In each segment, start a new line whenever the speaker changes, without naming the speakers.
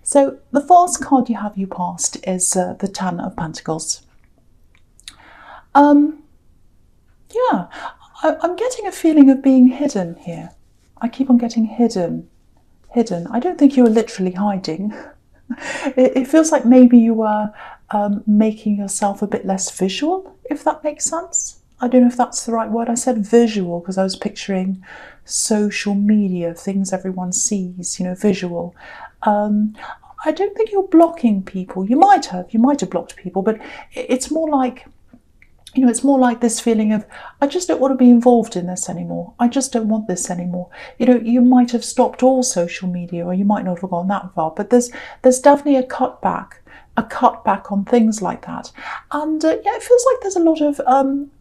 So the first card you have you passed is the Ten of Pentacles. Yeah, I'm getting a feeling of being hidden here. I keep on getting hidden. I don't think you were literally hiding. It feels like maybe you were making yourself a bit less visual, if that makes sense. I don't know if that's the right word. I said visual because I was picturing social media, things everyone sees, visual. I don't think you're blocking people. You might have blocked people, but it's more like, it's more like this feeling of, I just don't want to be involved in this anymore. I just don't want this anymore. You might have stopped all social media, or you might not have gone that far, but there's definitely a cutback on things like that. And it feels like there's a lot of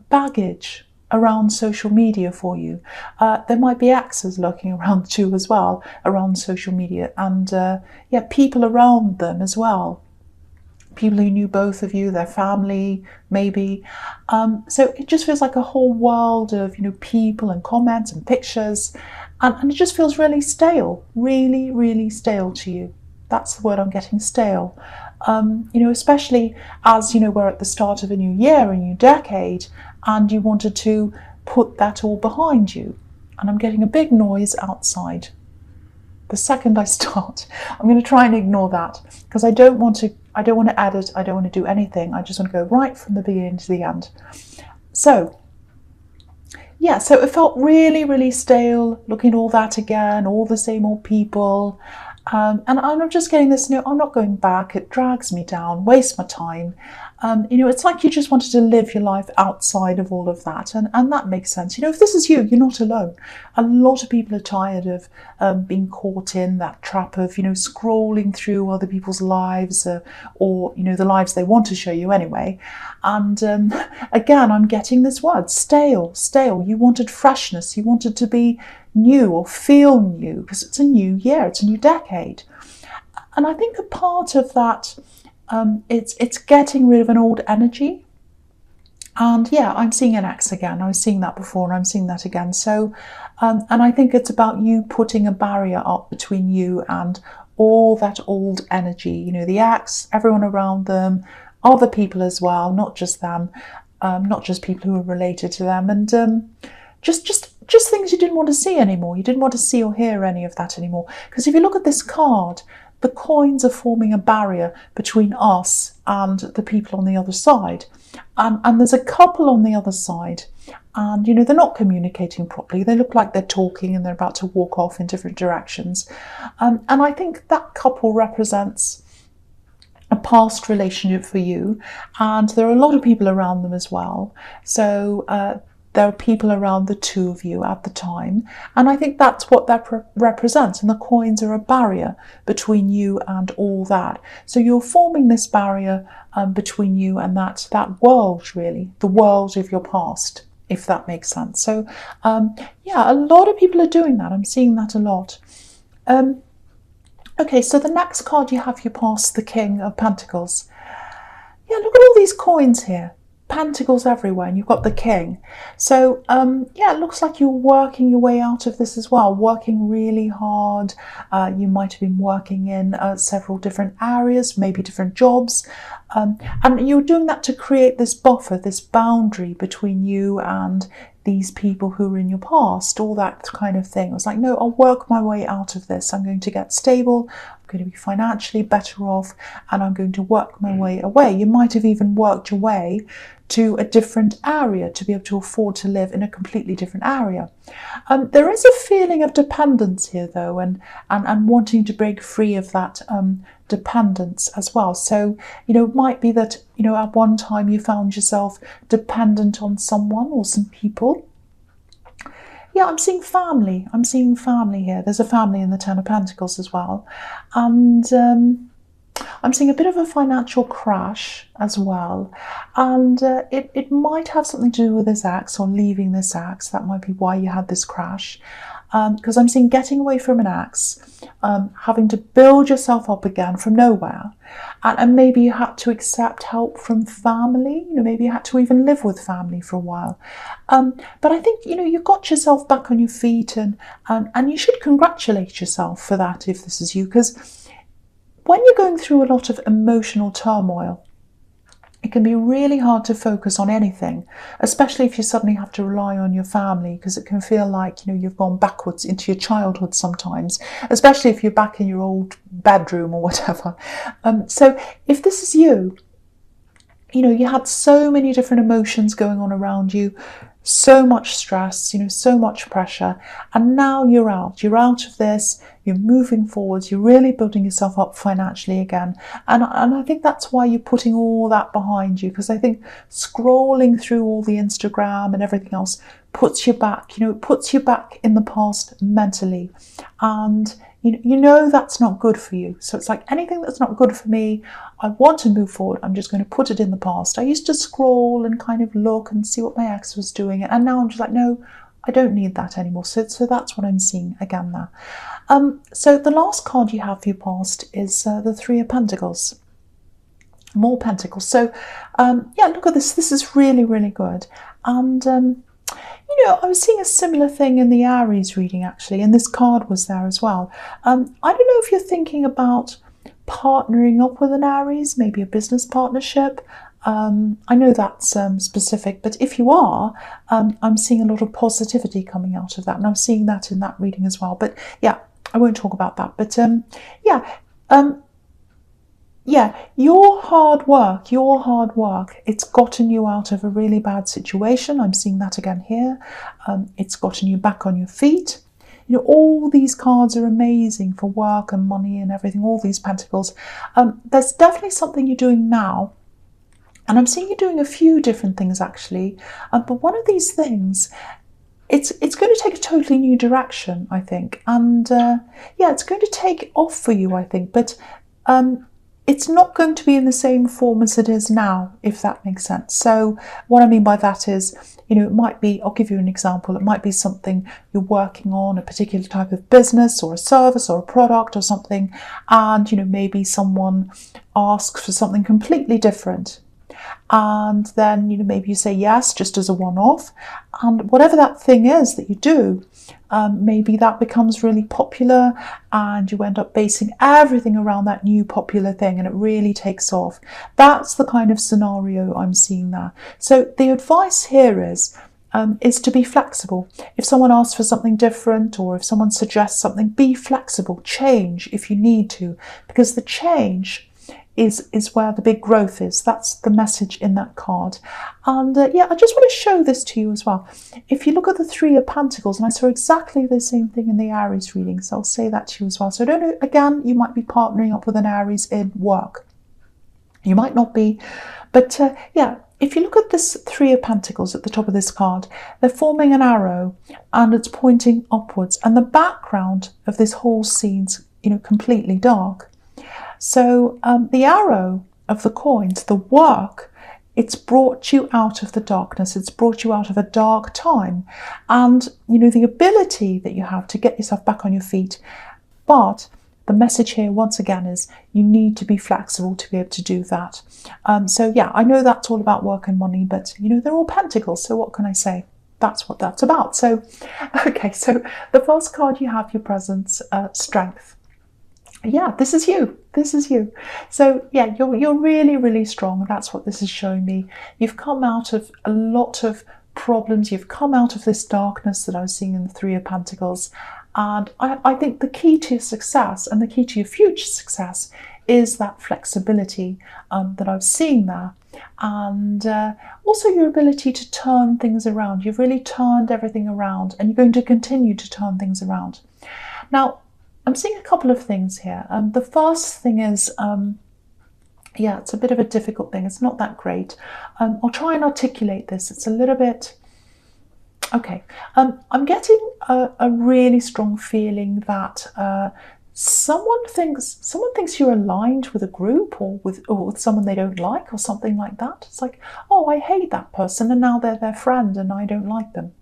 baggage around social media for you. There might be exes lurking around too as well, around social media, and people around them as well. People who knew both of you, their family, maybe. So it just feels like a whole world of, people and comments and pictures. And it just feels really stale, really, really stale to you. That's the word I'm getting, stale. Especially as, we're at the start of a new year, a new decade, and you wanted to put that all behind you. And I'm getting a big noise outside. The second I start, I'm going to try and ignore that because I don't want to edit, I don't want to do anything. I just want to go right from the beginning to the end. So it felt really, really stale, looking at all that again, all the same old people. And I'm just getting this, I'm not going back. It drags me down, wastes my time. It's like you just wanted to live your life outside of all of that. And that makes sense. If this is you, you're not alone. A lot of people are tired of being caught in that trap of, scrolling through other people's lives or the lives they want to show you anyway. And again, I'm getting this word, stale. You wanted freshness. You wanted to be new or feel new because it's a new year, it's a new decade. And I think a part of that, it's getting rid of an old energy. And I'm seeing an X again. I was seeing that before and I'm seeing that again. So, and I think it's about you putting a barrier up between you and all that old energy, the X, everyone around them, other people as well, not just them, not just people who are related to them. And just things you didn't want to see anymore. You didn't want to see or hear any of that anymore. Because if you look at this card, the coins are forming a barrier between us and the people on the other side. And there's a couple on the other side. And, they're not communicating properly. They look like they're talking and they're about to walk off in different directions. And I think that couple represents a past relationship for you. And there are a lot of people around them as well. So there are people around the two of you at the time. And I think that's what that represents. And the coins are a barrier between you and all that. So you're forming this barrier between you and that world, really, the world of your past, if that makes sense. So, a lot of people are doing that. I'm seeing that a lot. Okay, so the next card you have, you pass the King of Pentacles. Yeah, look at all these coins here. Pentacles everywhere, and you've got the King. So it looks like you're working your way out of this as well, working really hard. You might have been working in several different areas, maybe different jobs, and you're doing that to create this buffer, this boundary between you and these people who were in your past, all that kind of thing. It was like, no, I'll work my way out of this. I'm going to get stable, I'm going to be financially better off, and I'm going to work my way away. You might have even worked your way to a different area to be able to afford to live in a completely different area. There is a feeling of dependence here though, and wanting to break free of that dependence as well. So, it might be that, at one time you found yourself dependent on someone or some people. Yeah, I'm seeing family. Here. There's a family in the Ten of Pentacles as well. And I'm seeing a bit of a financial crash as well. And it might have something to do with this ex or leaving this ex. That might be why you had this crash. Because I'm seeing getting away from an ex, having to build yourself up again from nowhere. And maybe you had to accept help from family. Maybe you had to even live with family for a while. But I think, you got yourself back on your feet and you should congratulate yourself for that if this is you. Because when you're going through a lot of emotional turmoil, it can be really hard to focus on anything, especially if you suddenly have to rely on your family, because it can feel like, you've gone backwards into your childhood sometimes, especially if you're back in your old bedroom or whatever. So if this is you, you had so many different emotions going on around you, so much stress, so much pressure, and now you're out of this, you're moving forwards, you're really building yourself up financially again, and I think that's why you're putting all that behind you, because I think scrolling through all the Instagram and everything else puts you back, it puts you back in the past mentally, and that's not good for you. So it's like, anything that's not good for me, I want to move forward, I'm just going to put it in the past. I used to scroll and kind of look and see what my ex was doing, and now I'm just like, no, I don't need that anymore. So that's what I'm seeing again there. So the last card you have for your past is the Three of Pentacles. More Pentacles. So look at this. This is really, really good. And I was seeing a similar thing in the Aries reading, actually, and this card was there as well. I don't know if you're thinking about partnering up with an Aries, maybe a business partnership. I know that's specific, but if you are, I'm seeing a lot of positivity coming out of that, and I'm seeing that in that reading as well. But yeah, I won't talk about that. But your hard work, it's gotten you out of a really bad situation. I'm seeing that again here. It's gotten you back on your feet. All these cards are amazing for work and money and everything, all these pentacles. There's definitely something you're doing now. And I'm seeing you doing a few different things, actually. But one of these things, it's going to take a totally new direction, I think. And it's going to take off for you, I think. But it's not going to be in the same form as it is now, if that makes sense. So what I mean by that is, it might be, I'll give you an example, it might be something you're working on, a particular type of business or a service or a product or something, and maybe someone asks for something completely different. And then, maybe you say yes, just as a one-off, and whatever that thing is that you do, maybe that becomes really popular, and you end up basing everything around that new popular thing, and it really takes off. That's the kind of scenario I'm seeing there. So the advice here is to be flexible. If someone asks for something different, or if someone suggests something, be flexible, change if you need to, because the change is where the big growth is. That's the message in that card. And I just want to show this to you as well. If you look at the Three of Pentacles, and I saw exactly the same thing in the Aries reading, so I'll say that to you as well. So I don't know, again, you might be partnering up with an Aries in work. You might not be, but if you look at this Three of Pentacles at the top of this card, they're forming an arrow and it's pointing upwards, and the background of this whole scene's completely dark. So the arrow of the coins, the work, it's brought you out of the darkness. It's brought you out of a dark time. And, the ability that you have to get yourself back on your feet. But the message here, once again, is you need to be flexible to be able to do that. I know that's all about work and money, but, they're all pentacles. So what can I say? That's what that's about. So, okay, so the first card you have, your presence, strength. Yeah, this is you. This is you. So yeah, you're really, really strong. That's what this is showing me. You've come out of a lot of problems. You've come out of this darkness that I was seeing in the Three of Pentacles. And I think the key to your success and the key to your future success is that flexibility that I was seeing there. And also your ability to turn things around. You've really turned everything around, and you're going to continue to turn things around. Now, I'm seeing a couple of things here. The first thing is, it's a bit of a difficult thing. It's not that great. I'll try and articulate this. It's a little bit... Okay. I'm getting a really strong feeling that someone thinks you're aligned with a group, or with someone they don't like, or something like that. It's like, oh, I hate that person, and now they're their friend, and I don't like them.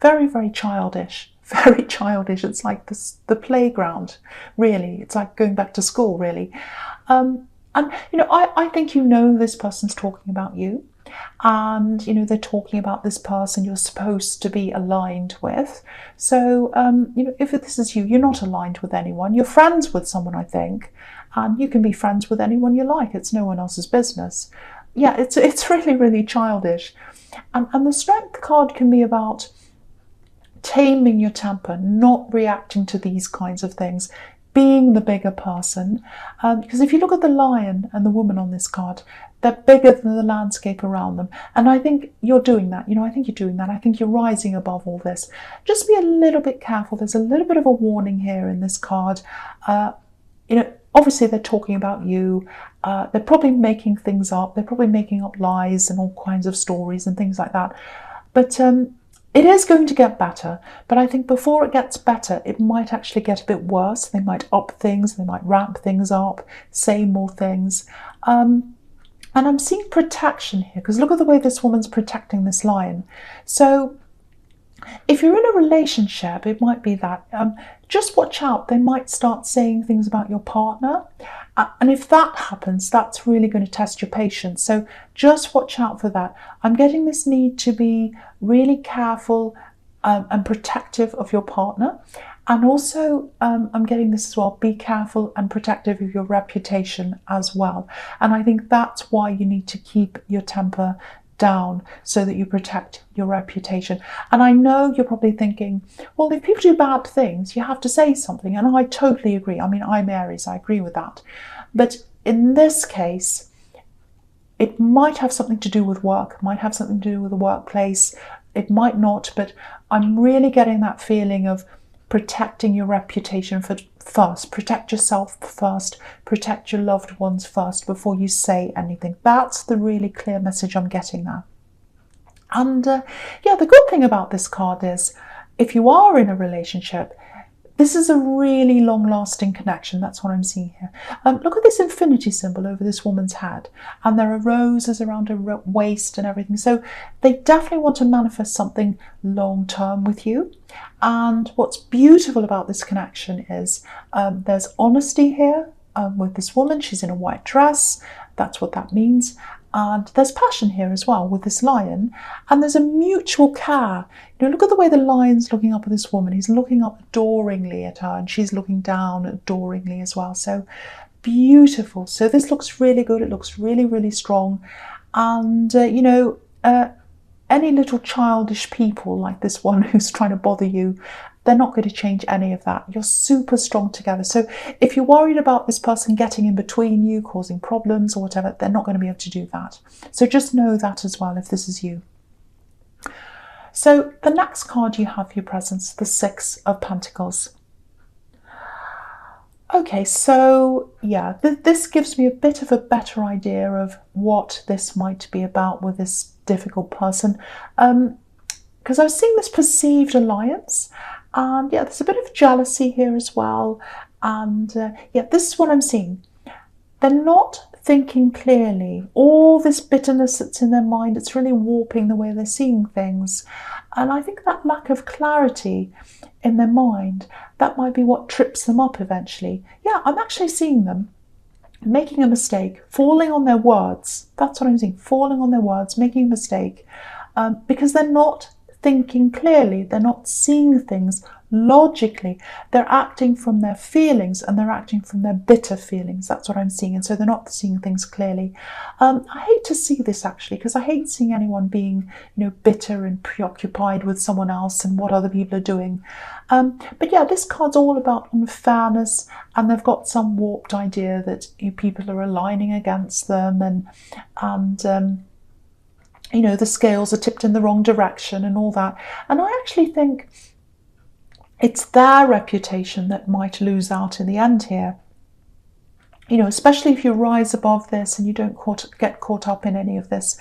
Very, very childish. Very childish. It's like the playground, really. It's like going back to school, really. And I think this person's talking about you, and they're talking about this person you're supposed to be aligned with. So if this is you, you're not aligned with anyone. You're friends with someone, I think, and you can be friends with anyone you like. It's no one else's business. Yeah, it's really, really childish. And the strength card can be about taming your temper, not reacting to these kinds of things, being the bigger person. Because if you look at the lion and the woman on this card, they're bigger than the landscape around them. And I think you're doing that. I think you're doing that. I think you're rising above all this. Just be a little bit careful. There's a little bit of a warning here in this card. Obviously they're talking about you. They're probably making things up. They're probably making up lies and all kinds of stories and things like that. But it is going to get better. But I think before it gets better, it might actually get a bit worse. They might up things. They might ramp things up, say more things. And I'm seeing protection here, because look at the way this woman's protecting this lion. So if you're in a relationship, it might be that just watch out. They might start saying things about your partner. And if that happens, that's really going to test your patience. So just watch out for that. I'm getting this need to be really careful and protective of your partner. And also, I'm getting this as well, be careful and protective of your reputation as well. And I think that's why you need to keep your temper down, so that you protect your reputation. And I know you're probably thinking, well, if people do bad things, you have to say something. And I totally agree. I mean, I'm Aries, I agree with that. But in this case, it might have something to do with work, might have something to do with the workplace. It might not, but I'm really getting that feeling of protecting your reputation first. Protect yourself first. Protect your loved ones first before you say anything. That's the really clear message I'm getting now. And the good thing about this card is, if you are in a relationship, this is a really long-lasting connection. That's what I'm seeing here. Look at this infinity symbol over this woman's head. And there are roses around her waist and everything. So they definitely want to manifest something long-term with you. And what's beautiful about this connection is there's honesty here with this woman. She's in a white dress. That's what that means. And there's passion here as well with this lion. And there's a mutual care. Look at the way the lion's looking up at this woman. He's looking up adoringly at her, and she's looking down adoringly as well. So beautiful. So this looks really good. It looks really, really strong. And, any little childish people like this one who's trying to bother you, they're not going to change any of that. You're super strong together. So if you're worried about this person getting in between you, causing problems or whatever, they're not going to be able to do that. So just know that as well if this is you. So the next card you have for your presence, the Six of Pentacles. Okay, so yeah, this gives me a bit of a better idea of what this might be about with this difficult person. Because I was seeing this perceived alliance. And yeah, there's a bit of jealousy here as well. And this is what I'm seeing. They're not thinking clearly. All this bitterness that's in their mind, it's really warping the way they're seeing things. And I think that lack of clarity in their mind, that might be what trips them up eventually. Yeah, I'm actually seeing them making a mistake, falling on their words. That's what I'm seeing, falling on their words, making a mistake. Because they're not thinking clearly, they're not seeing things logically. They're acting from their feelings, and they're acting from their bitter feelings. That's what I'm seeing. And so they're not seeing things clearly. I hate to see this actually, because I hate seeing anyone being, bitter and preoccupied with someone else and what other people are doing. But yeah, this card's all about unfairness, and they've got some warped idea that people are aligning against them, and the scales are tipped in the wrong direction and all that. And I actually think it's their reputation that might lose out in the end here. Especially if you rise above this and you don't get caught up in any of this.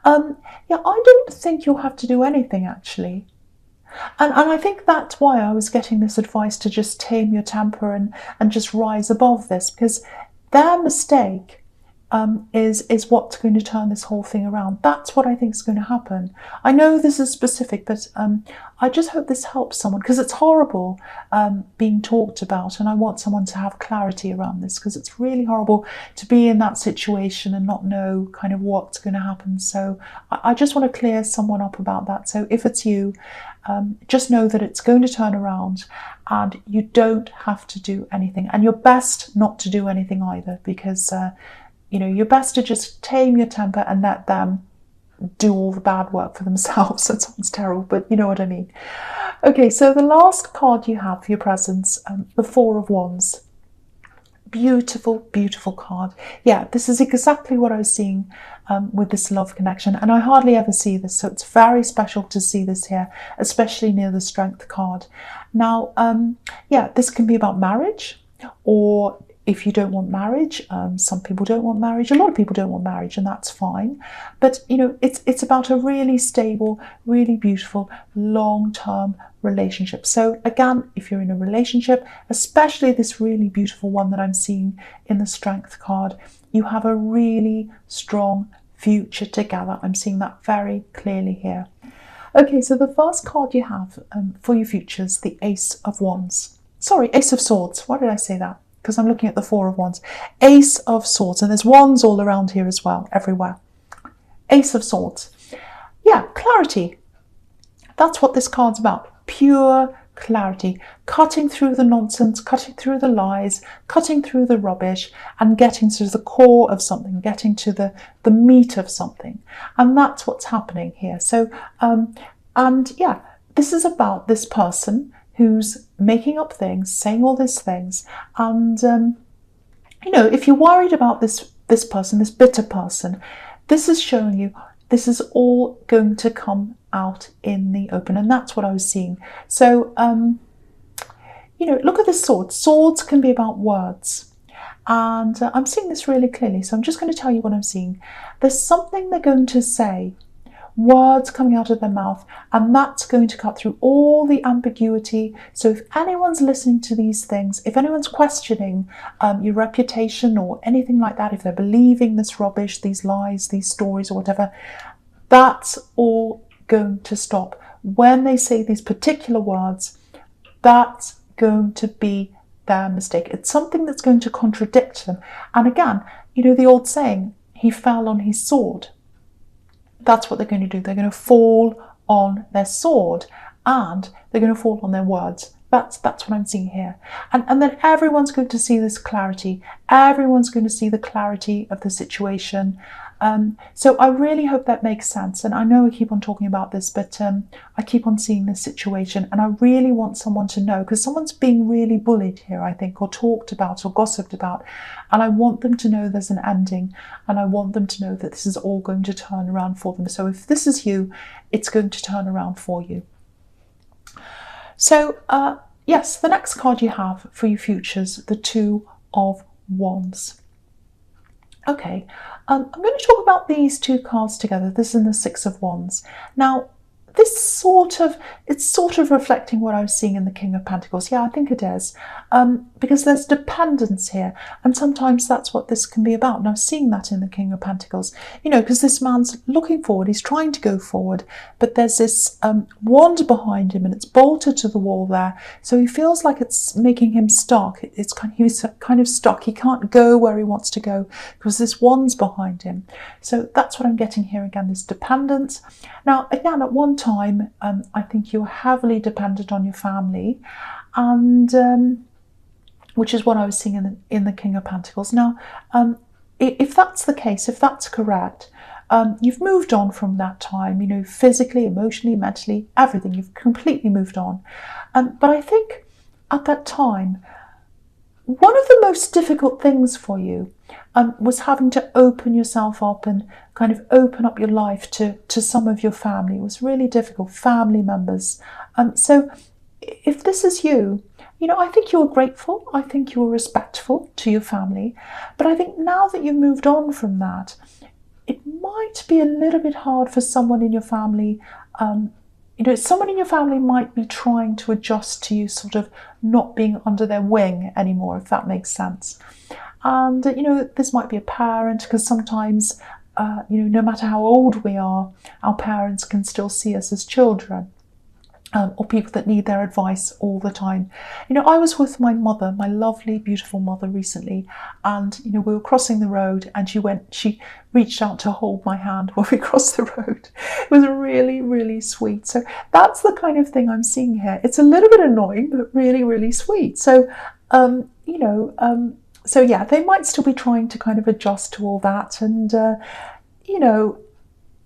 I don't think you'll have to do anything actually. And I think that's why I was getting this advice to just tame your temper and just rise above this, because their mistake is what's going to turn this whole thing around. That's what I think is going to happen. I know this is specific, but I just hope this helps someone, because it's horrible being talked about, and I want someone to have clarity around this, because it's really horrible to be in that situation and not know kind of what's going to happen. So I just want to clear someone up about that. So if it's you, just know that it's going to turn around, and you don't have to do anything, and you're best not to do anything either, because you're best to just tame your temper and let them do all the bad work for themselves. That sounds terrible, but you know what I mean. Okay, so the last card you have for your presents, the Four of Wands. Beautiful, beautiful card. Yeah, this is exactly what I was seeing with this love connection, and I hardly ever see this, so it's very special to see this here, especially near the Strength card. Now, yeah, this can be about marriage, or if you don't want marriage, some people don't want marriage, a lot of people don't want marriage, and that's fine. But it's about a really stable, really beautiful, long-term relationship. So again, if you're in a relationship, especially this really beautiful one that I'm seeing in the Strength card, you have a really strong future together. I'm seeing that very clearly here. Okay, so the first card you have for your futures, the Ace of Wands. Sorry, Ace of Swords. Why did I say that? Because I'm looking at the Four of Wands. Ace of Swords, and there's wands all around here as well, everywhere. Ace of Swords. Yeah, clarity. That's what this card's about. Pure clarity. Cutting through the nonsense, cutting through the lies, cutting through the rubbish, and getting to the core of something, getting to the meat of something. And that's what's happening here. So, and yeah, this is about this person who's making up things, saying all these things, and if you're worried about this person, this bitter person, this is showing you this is all going to come out in the open, and that's what I was seeing. So look at this sword. Swords can be about words, and I'm seeing this really clearly, so I'm just going to tell you what I'm seeing. There's something they're going to say, words coming out of their mouth, and that's going to cut through all the ambiguity. So if anyone's listening to these things, if anyone's questioning your reputation or anything like that, if they're believing this rubbish, these lies, these stories or whatever, that's all going to stop. When they say these particular words, that's going to be their mistake. It's something that's going to contradict them. And again, the old saying, he fell on his sword. That's what they're going to do. They're going to fall on their sword, and they're going to fall on their words. That's what I'm seeing here. And then everyone's going to see this clarity. Everyone's going to see the clarity of the situation. So I really hope that makes sense. And I know I keep on talking about this, but I keep on seeing this situation, and I really want someone to know, because someone's being really bullied here, I think, or talked about or gossiped about. And I want them to know there's an ending, and I want them to know that this is all going to turn around for them. So if this is you, it's going to turn around for you. So yes, the next card you have for your futures, the Two of Wands. Okay, I'm going to talk about these two cards together. This is the Six of Wands. Now, it's sort of reflecting what I was seeing in the King of Pentacles. Yeah, I think it is, because there's dependence here, and sometimes that's what this can be about. And I'm seeing that in the King of Pentacles, because this man's looking forward, he's trying to go forward, but there's this wand behind him, and it's bolted to the wall there, so he feels like it's making him stuck. He's kind of stuck. He can't go where he wants to go because this wand's behind him. So that's what I'm getting here again, this dependence. Now, again, at one time, I think you're heavily dependent on your family, and which is what I was seeing in the King of Pentacles. Now, if that's the case, if that's correct, you've moved on from that time, physically, emotionally, mentally, everything. You've completely moved on. But I think at that time, one of the most difficult things for you was having to open yourself up and kind of open up your life to some of your family. It was really difficult, family members. So if this is you, I think you were grateful. I think you were respectful to your family. But I think now that you've moved on from that, it might be a little bit hard for someone in your family. Someone in your family might be trying to adjust to you sort of not being under their wing anymore, if that makes sense. And, this might be a parent, because sometimes, no matter how old we are, our parents can still see us as children. Or people that need their advice all the time. I was with my mother, my lovely, beautiful mother recently, and, we were crossing the road, and she reached out to hold my hand when we crossed the road. It was really, really sweet. So that's the kind of thing I'm seeing here. It's a little bit annoying, but really, really sweet. So, so yeah, they might still be trying to kind of adjust to all that, and,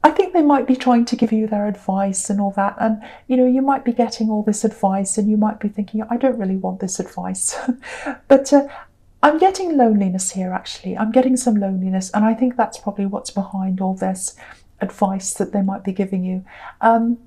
I think they might be trying to give you their advice and all that. And, you might be getting all this advice and you might be thinking, I don't really want this advice. But I'm getting loneliness here, actually. I'm getting some loneliness. And I think that's probably what's behind all this advice that they might be giving you. I'm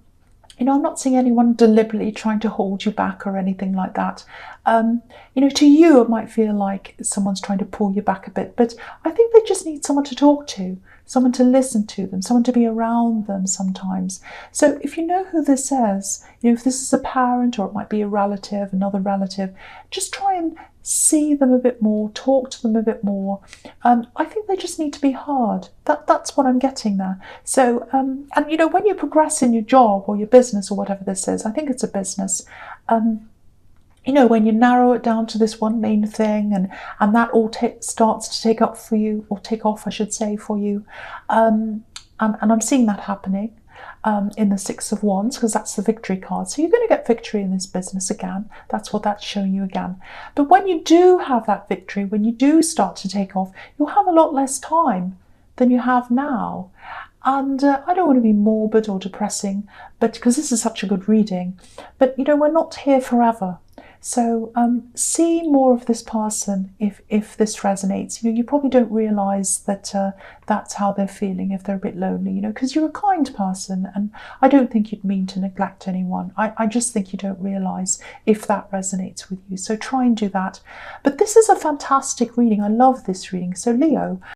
not seeing anyone deliberately trying to hold you back or anything like that. To you, it might feel like someone's trying to pull you back a bit, but I think they just need someone to talk to, someone to listen to them, someone to be around them sometimes. So if you know who this is, if this is a parent, or it might be a relative, another relative, just try and see them a bit more, talk to them a bit more. I think they just need to be heard. That's what I'm getting there. So, and when you progress in your job or your business or whatever this is, I think it's a business, when you narrow it down to this one main thing, and that all starts to take up for you, or take off, I should say, for you, and I'm seeing that happening in the Six of Wands, because that's the victory card. So you're going to get victory in this business again. That's what that's showing you again. But when you do have that victory, when you do start to take off, you'll have a lot less time than you have now. And I don't want to be morbid or depressing, but because this is such a good reading, but we're not here forever. So see more of this person if this resonates. You probably don't realise that that's how they're feeling if they're a bit lonely, because you're a kind person, and I don't think you'd mean to neglect anyone. I just think you don't realise if that resonates with you. So try and do that. But this is a fantastic reading. I love this reading. So Leo,